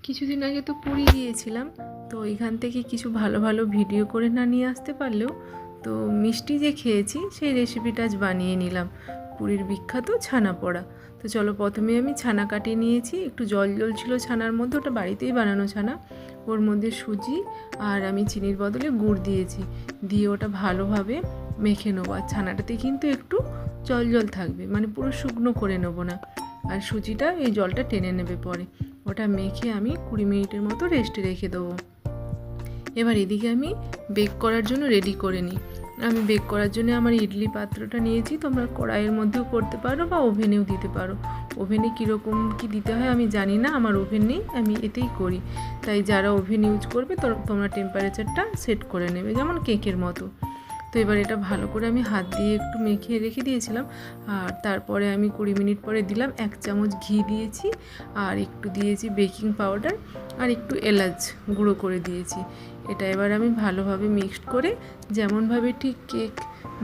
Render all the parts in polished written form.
কিছুদিন আগে তো পুরী গিয়েছিলাম, তো এখান থেকে কিছু ভালো ভালো ভিডিও করে না নিয়ে আসতে পারলেও তো মিষ্টি যে খেয়েছি সেই রেসিপিটা আজ বানিয়ে নিলাম। পুরীর বিখ্যাত ছানা পোড়া। তো চলো, প্রথমে আমি ছানা কাটিয়ে নিয়েছি, একটু জল জল ছিল ছানার মধ্যে, ওটা বাড়িতেই বানানো ছানা। ওর মধ্যে সুজি আর আমি চিনির বদলে গুড় দিয়েছি, দিয়ে ওটা ভালোভাবে মেখে নেবো। আর ছানাটাতে কিন্তু একটু জল জল থাকবে, মানে পুরো শুকনো করে নেবো না, আর সুজিটা এই জলটা টেনে নেবে পরে। ওটা মেখে আমি 20 মিনিটের মতো রেস্টে রেখে দেবো। এবার এদিকে আমি বেক করার জন্য রেডি করে নিই। আমি বেক করার জন্য আমার ইডলি পাত্রটা নিয়েছি, তোমরা কড়াইয়ের মধ্যেও করতে পারো বা ওভেনেও দিতে পারো। ওভেনে কীরকম কী দিতে হয় আমি জানি না, আমার ওভেন নেই, আমি এতেই করি। তাই যারা ওভেন ইউজ করবে তোমরা টেম্পারেচারটা সেট করে নেবে, যেমন কেকের মতো। তো এবার এটা ভালো করে আমি হাত দিয়ে একটু মেখে রেখে দিয়েছিলাম। আর তারপরে আমি 20 মিনিট পরে দিলাম 1 চামচ ঘি দিয়েছি, আর একটু দিয়েছি বেকিং পাউডার, আর একটু এলাচ গুঁড়ো করে দিয়েছি। এটা এবার আমি ভালোভাবে মিক্সড করে, যেমনভাবে ঠিক কেক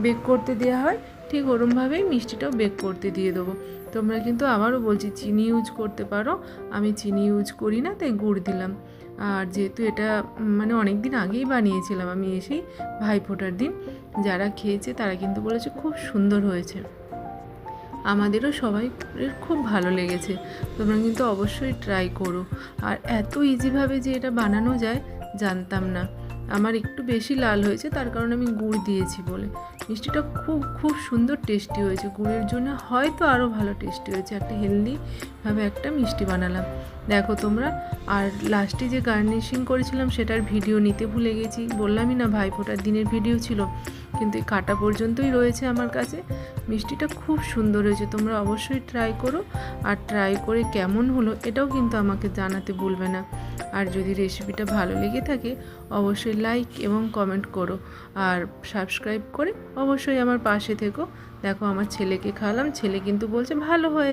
বেক করতে দেওয়া হয় ঠিক ওরমভাবেই মিষ্টিটাও বেক করতে দিয়ে দেবো। তোমরা কিন্তু আবারও বলছি চিনি ইউজ করতে পারো, আমি চিনি ইউজ করি না, তাই গুড় দিলাম। আর যেহেতু এটা মানে অনেক দিন আগেই বানিয়েছিলাম আমি এসেই ভাইফোঁটার দিন, যারা খেয়েছে তারা কিন্তু বলেছে খুব সুন্দর হয়েছে। আমাদেরও সবাই খুব ভালো লেগেছে। তোমরা কিন্তু অবশ্যই ট্রাই করো। আর এত ইজিভাবে যে এটা বানানো যায় জানতাম না। আমার একটু বেশি লাল হয়েছে, তার কারণ আমি গুড় দিয়েছি বলে। মিষ্টিটা খুব খুব সুন্দর টেস্টি হয়েছে, গুড়ের জন্য হয়তো আরও ভালো টেস্টি হয়েছে। একটা হেলদিভাবে একটা মিষ্টি বানালাম, দেখো তোমরা। আর লাস্টে যে গার্নিশিং করেছিলাম সেটার ভিডিও নিতে ভুলে গেছি, বললামই না ভাইফোঁটার দিনের ভিডিও ছিল, কিন্তু এই কাটা পর্যন্তই রয়েছে আমার কাছে। মিষ্টিটা খুব সুন্দর হয়েছে, তোমরা অবশ্যই ট্রাই করো। আর ট্রাই করে কেমন হলো এটাও কিন্তু আমাকে জানাতে ভুলবে না। আর যদি রেসিপিটা ভালো লেগে থাকে অবশ্যই লাইক এবং কমেন্ট করো, আর সাবস্ক্রাইব করে অবশ্যই আমার পাশে থেকো। দেখো আমার ছেলেকে খাওয়ালাম, ছেলে কিন্তু বলছে ভালো হয়ে